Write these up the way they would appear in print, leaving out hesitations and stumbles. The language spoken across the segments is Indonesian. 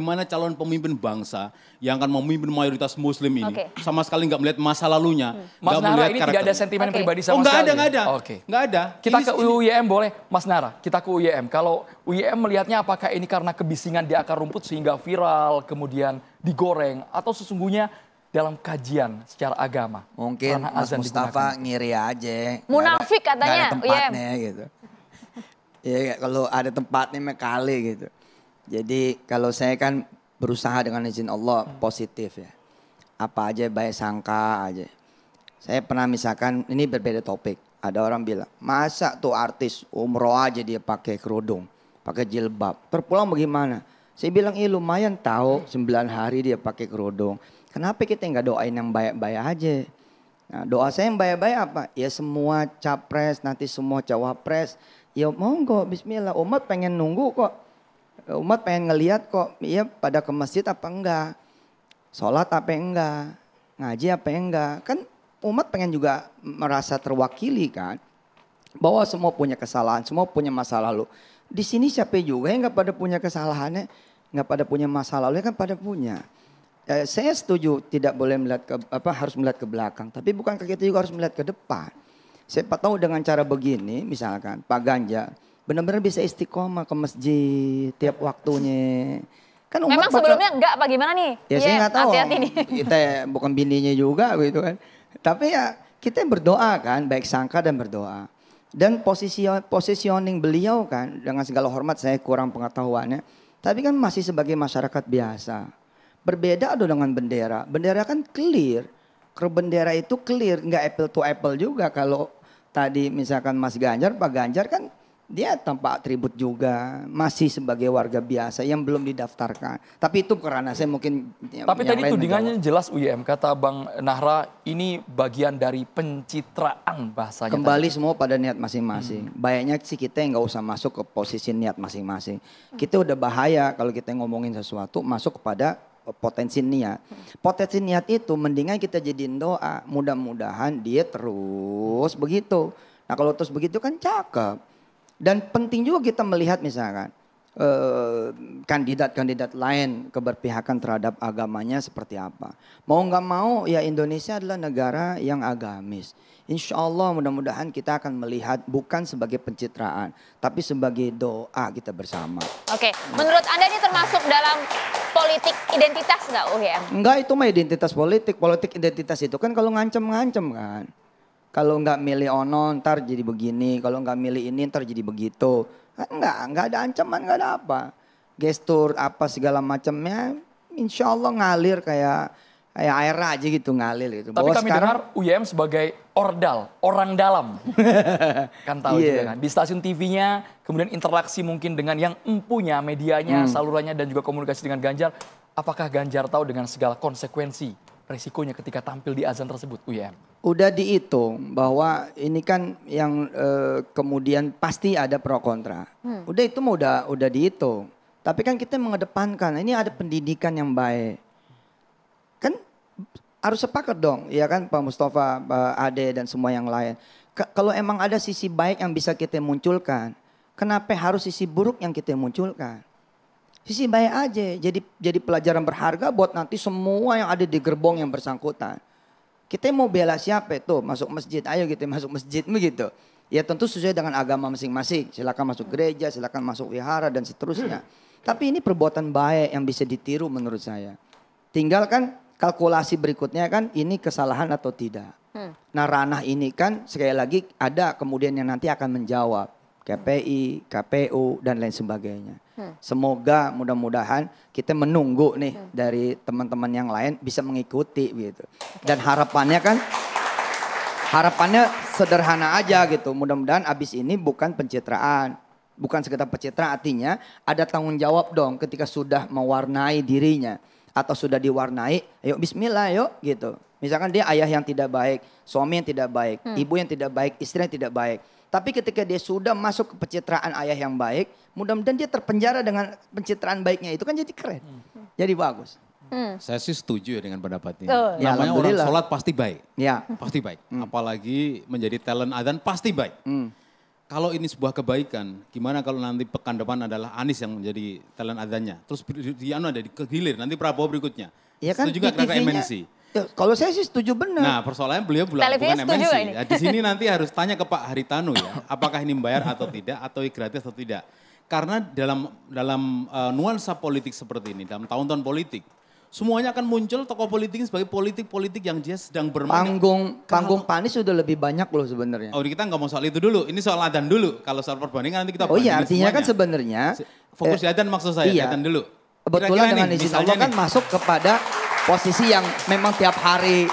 bagaimana calon pemimpin bangsa yang akan memimpin mayoritas muslim ini sama sekali nggak melihat masa lalunya. Mas Nara, ini tidak ada sentimen pribadi sama sekali? Nggak ada. Nggak ada. Kita ke UIM boleh, Mas Nara, kita ke UIM. Kalau UIM melihatnya apakah ini karena kebisingan di akar rumput sehingga viral, kemudian digoreng, atau sesungguhnya dalam kajian secara agama? Mungkin Mas Mustafa ngiri aja. Munafik katanya, nggak ada tempatnya gitu. Ya kalau ada tempatnya mah kali gitu. Jadi kalau saya kan berusaha dengan izin Allah positif ya. Apa aja baik sangka aja. Saya pernah misalkan, ini berbeda topik. Ada orang bilang, masa tuh artis umroh aja dia pakai kerudung, pakai jilbab. Terpulang bagaimana? Saya bilang, lumayan tahu 9 hari dia pakai kerudung. Kenapa kita nggak doain yang baik-baik aja? Nah, doa saya yang baik-baik apa? Ya semua capres, nanti semua cawapres. Ya monggo, bismillah. Umat pengen nunggu kok. Umat pengen ngelihat kok. Iya pada ke masjid apa enggak? Sholat apa enggak? Ngaji apa enggak? Kan umat pengen juga merasa terwakili kan. Bahwa semua punya kesalahan, semua punya masa lalu. Di sini siapa juga yang nggak pada punya kesalahannya, nggak pada punya masa lalu, kan pada punya. Saya setuju tidak boleh melihat harus melihat ke belakang, tapi bukankah kita juga harus melihat ke depan? Siapa tahu dengan cara begini, misalkan Pak Ganjar benar-benar bisa istiqomah ke masjid tiap waktunya. Kan umat memang sebelumnya enggak apa gimana nih? Ya saya nggak tahu. Hati-hati nih. Kita bukan bininya juga gitu kan. Tapi ya kita berdoa kan, baik sangka dan berdoa. Dan positioning beliau kan, dengan segala hormat saya kurang pengetahuannya. Tapi kan masih sebagai masyarakat biasa. Berbeda dengan bendera. Bendera kan clear. Kalau bendera itu clear, nggak apple to apple juga. Kalau tadi misalkan Mas Ganjar, Pak Ganjar kan dia tanpa atribut juga. Masih sebagai warga biasa yang belum didaftarkan. Tapi itu karena saya mungkin... Tapi tadi tudingannya jelas UIM, kata Bang Nahra, ini bagian dari pencitraan bahasanya. Kembali semua pada niat masing-masing. Baiknya sih kita nggak usah masuk ke posisi niat masing-masing. Kita udah bahaya kalau kita ngomongin sesuatu masuk kepada potensi niat. Potensi niat itu mendingan kita jadiin doa. Mudah-mudahan dia terus begitu. Nah kalau terus begitu kan cakep. Dan penting juga kita melihat misalkan kandidat-kandidat lain keberpihakan terhadap agamanya seperti apa. Mau nggak mau ya Indonesia adalah negara yang agamis. Insya Allah mudah-mudahan kita akan melihat bukan sebagai pencitraan. Tapi sebagai doa kita bersama. Oke, menurut Anda ini termasuk dalam politik identitas nggak UIM? Enggak, itu mah identitas politik. Politik identitas itu kan kalau ngancem-ngancem kan. Kalau nggak milih ono ntar jadi begini. Kalau nggak milih ini ntar jadi begitu. Nggak ada ancaman, nggak ada apa. Gestur apa segala macamnya insya Allah ngalir kayak air aja gitu ngalir gitu. Tapi kami dengar UIM sebagai ordal, orang dalam. Kan tahu juga kan. Di stasiun TV-nya, kemudian interaksi mungkin dengan yang empunya, medianya, salurannya dan juga komunikasi dengan Ganjar. Apakah Ganjar tahu dengan segala konsekuensi, resikonya ketika tampil di azan tersebut UIM? Udah dihitung bahwa ini kan yang kemudian pasti ada pro kontra. Udah itu mah udah dihitung. Tapi kan kita mengedepankan, ini ada pendidikan yang baik. Kan harus sepakat dong, ya kan Pak Mustafa, Pak Ade dan semua yang lain. Kalau emang ada sisi baik yang bisa kita munculkan, kenapa harus sisi buruk yang kita munculkan? Sisi baik aja, jadi pelajaran berharga buat nanti semua yang ada di gerbong yang bersangkutan. Kita mau bela siapa itu? Masuk masjid, ayo kita masuk masjid begitu. Ya tentu sesuai dengan agama masing-masing. Silakan masuk gereja, silakan masuk wihara dan seterusnya. Tapi ini perbuatan baik yang bisa ditiru menurut saya. Tinggal kan kalkulasi berikutnya kan ini kesalahan atau tidak. Nah ranah ini kan sekali lagi ada kemudian yang nanti akan menjawab. KPI, KPU dan lain sebagainya. Semoga mudah-mudahan kita menunggu nih dari teman-teman yang lain bisa mengikuti gitu. Dan harapannya sederhana aja gitu. Mudah-mudahan abis ini bukan pencitraan. Bukan sekedar pencitraan, artinya ada tanggung jawab dong ketika sudah mewarnai dirinya. Atau sudah diwarnai, ayo bismillah yuk gitu. Misalkan dia ayah yang tidak baik, suami yang tidak baik, ibu yang tidak baik, istri yang tidak baik. Tapi ketika dia sudah masuk ke pencitraan ayah yang baik, mudah-mudahan dia terpenjara dengan pencitraan baiknya itu kan jadi keren. Jadi bagus. Saya sih setuju ya dengan pendapatnya. Ya, Namanya orang sholat pasti baik. Ya. Pasti baik. Apalagi menjadi talent adzan pasti baik. kalau ini sebuah kebaikan, gimana kalau nanti pekan depan adalah Anies yang menjadi talent adanya. Terus ada di kehilir, nanti Prabowo berikutnya. Ya kan, Setuju nggak kira MNC? Ya, kalau saya sih setuju benar. Nah persoalannya beliau bukan MNC. Nah, di sini nanti harus tanya ke Pak Haritanu ya, apakah ini membayar atau tidak, atau gratis atau tidak. Karena dalam nuansa politik seperti ini, dalam tahun-tahun politik, semuanya akan muncul tokoh politik sebagai politik-politik yang dia sedang bermain. Panggung Pak Anies sudah lebih banyak loh sebenarnya. Oh kita nggak mau soal itu dulu, ini soal adan dulu. Kalau soal perbandingan nanti kita Oh iya, artinya semuanya. kan sebenarnya. Fokus di adan maksud saya, iya. adan dulu. Kebetulan dengan izin Allah kan masuk kepada posisi yang memang tiap hari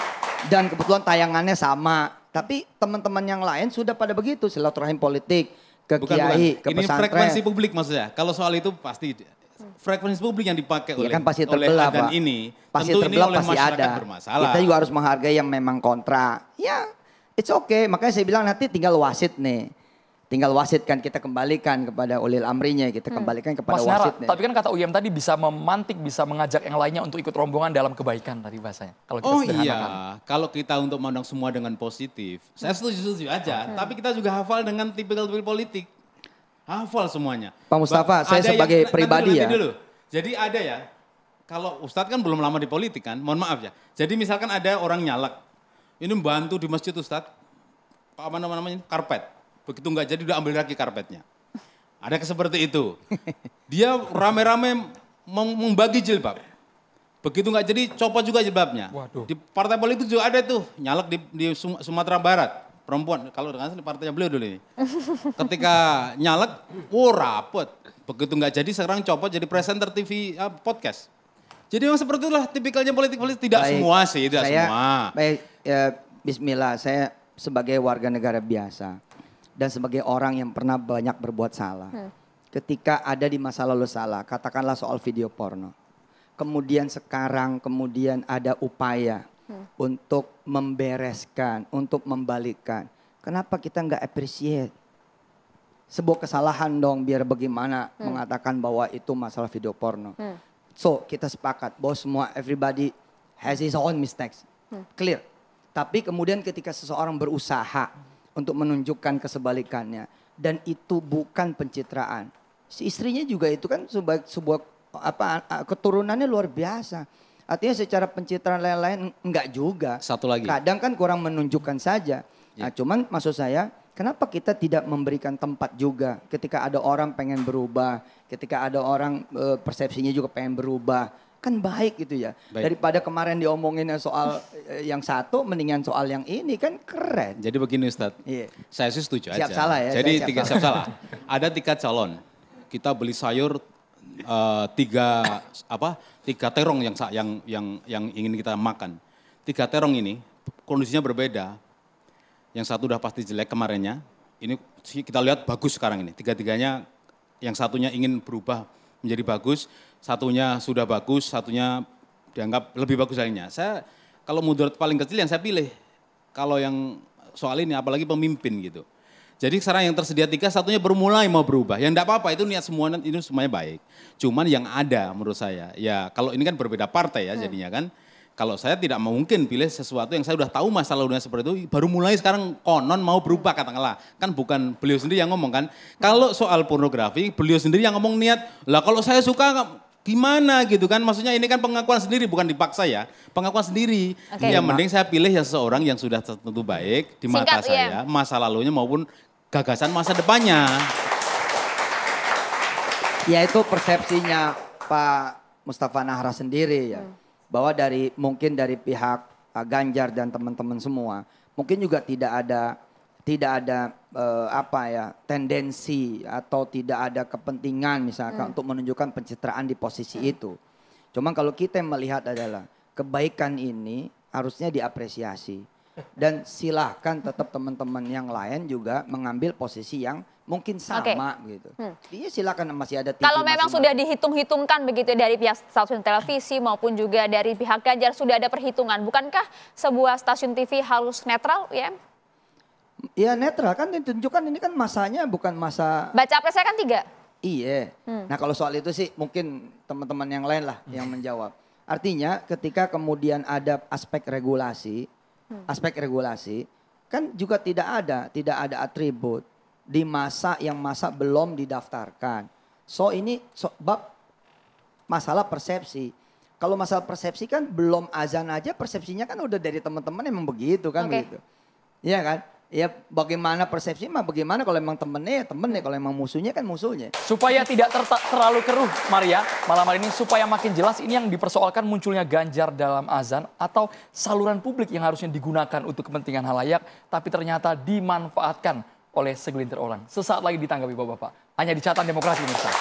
dan kebetulan tayangannya sama. Tapi teman-teman yang lain sudah pada begitu, silaturahim politik, ke kiai, ke ini pesantren. frekuensi publik maksudnya. Kalau soal itu pasti frekuensi publik yang dipakai Ya oleh, kan pasti oleh terbelah, adan Pak. ini. Pasti tentu terbelah, ini oleh pasti masyarakat ada. bermasalah. Kita juga harus menghargai yang memang kontra. Ya, it's okay. Makanya saya bilang nanti tinggal wasit nih. Tinggal wasit kan kita kembalikan kepada ulil amrinya, kita kembalikan kepada Mas Nara, wasitnya. tapi kan kata Uyam tadi bisa memantik, bisa mengajak yang lainnya untuk ikut rombongan dalam kebaikan tadi bahasanya. Kalau kita Oh sederhanakan. iya, kalau kita untuk memandang semua dengan positif, saya setuju aja. Tapi kita juga hafal dengan tipikal-tipikal politik. Hafal semuanya. Pak Mustafa, saya Ada sebagai nanti pribadi nanti ya. Dulu. Jadi ada ya, kalau Ustadz kan belum lama di politik kan, mohon maaf ya. Jadi misalkan ada orang nyalek, ini membantu di masjid Ustadz, apa namanya, karpet. Begitu nggak jadi udah ambil lagi karpetnya. Ada seperti itu. Dia rame-rame membagi jilbab. Begitu nggak jadi copot juga jilbabnya. Waduh. Di partai politik juga ada tuh, nyalek di Sumatera Barat. Perempuan, kalau dengan partainya beliau dulu ini. Ketika nyalek, rapet. Begitu nggak jadi sekarang copot jadi presenter TV podcast. Jadi memang seperti itulah tipikalnya politik tidak Baik, semua sih, tidak semua. Baik, bismillah, saya sebagai warga negara biasa dan sebagai orang yang pernah banyak berbuat salah. Ketika ada di masa lalu salah, katakanlah soal video porno. Kemudian sekarang ada upaya untuk membereskan, untuk membalikkan. Kenapa kita nggak appreciate? Sebuah kesalahan dong biar bagaimana mengatakan bahwa itu masalah video porno. So kita sepakat bahwa semua everybody has his own mistakes. Clear. Tapi kemudian ketika seseorang berusaha untuk menunjukkan kesebalikannya. Dan itu bukan pencitraan. Si istrinya juga itu kan sebuah keturunannya luar biasa. Artinya secara pencitraan lain-lain enggak juga. Satu lagi. Kadang kan kurang menunjukkan saja. Nah, cuman maksud saya, kenapa kita tidak memberikan tempat juga ketika ada orang pengen berubah, ketika ada orang persepsinya juga pengen berubah. Kan baik gitu ya. Baik. Daripada kemarin diomongin soal yang satu, mendingan soal yang ini kan keren. Jadi begini Ustadz, saya sih setuju aja. Siap salah ya. Jadi siap salah. Ada 3 calon. Kita beli sayur 3 terong yang ingin kita makan. 3 terong ini kondisinya berbeda. Yang satu udah pasti jelek kemarinnya. Ini kita lihat bagus sekarang ini. 3-tiganya yang satunya ingin berubah menjadi bagus, satunya sudah bagus, satunya dianggap lebih bagus lainnya. Saya kalau mudarat paling kecil yang saya pilih. Kalau yang soal ini apalagi pemimpin gitu. Jadi sekarang yang tersedia 3, satunya mulai mau berubah. Ya enggak apa-apa, itu niat itu semuanya baik. Cuman yang ada menurut saya, ya kalau ini kan berbeda partai ya jadinya kan. Kalau saya tidak mungkin pilih sesuatu yang saya udah tahu masa lalunya seperti itu, baru mulai sekarang konon mau berubah katakanlah. Kan bukan beliau sendiri yang ngomong kan. Kalau soal pornografi, beliau sendiri yang ngomong niat, lah kalau saya suka gimana gitu kan. Maksudnya ini kan pengakuan sendiri, bukan dipaksa ya. Pengakuan sendiri. Ya mending saya pilih yang seseorang yang sudah tentu baik di mata saya, masa lalunya maupun gagasan masa depannya. Ya itu persepsinya Pak Mustafa Nahra sendiri ya. Bahwa mungkin dari pihak Ganjar dan teman-teman semua mungkin juga tidak ada tendensi atau tidak ada kepentingan misalkan untuk menunjukkan pencitraan di posisi itu. Cuman kalau kita melihat adalah kebaikan ini harusnya diapresiasi dan silahkan tetap teman-teman yang lain juga mengambil posisi yang mungkin sama gitu. Dia silakan masih ada TV. Kalau memang sudah dihitung-hitungkan begitu dari pihak stasiun televisi maupun juga dari pihak Ganjar sudah ada perhitungan. Bukankah sebuah stasiun TV harus netral ya? Ya netral kan ditunjukkan ini kan masanya bukan masa. Baca presnya kan 3. Iya. Nah kalau soal itu sih mungkin teman-teman yang lain lah yang menjawab. Artinya ketika kemudian ada aspek regulasi kan juga tidak ada atribut. di masa yang belum didaftarkan. So ini bab masalah persepsi. Kalau masalah persepsi kan belum azan aja persepsinya kan udah dari teman-teman emang begitu kan begitu. Iya kan? Ya bagaimana persepsi mah bagaimana kalau emang temennya ya temennya, kalau emang musuhnya kan musuhnya. Supaya tidak terlalu keruh Maria, malam hari ini supaya makin jelas ini yang dipersoalkan munculnya Ganjar dalam azan atau saluran publik yang harusnya digunakan untuk kepentingan halayak tapi ternyata dimanfaatkan oleh segelintir orang. Sesaat lagi ditanggapi Bapak-Bapak. Hanya di Catatan Demokrasi, Mirsa.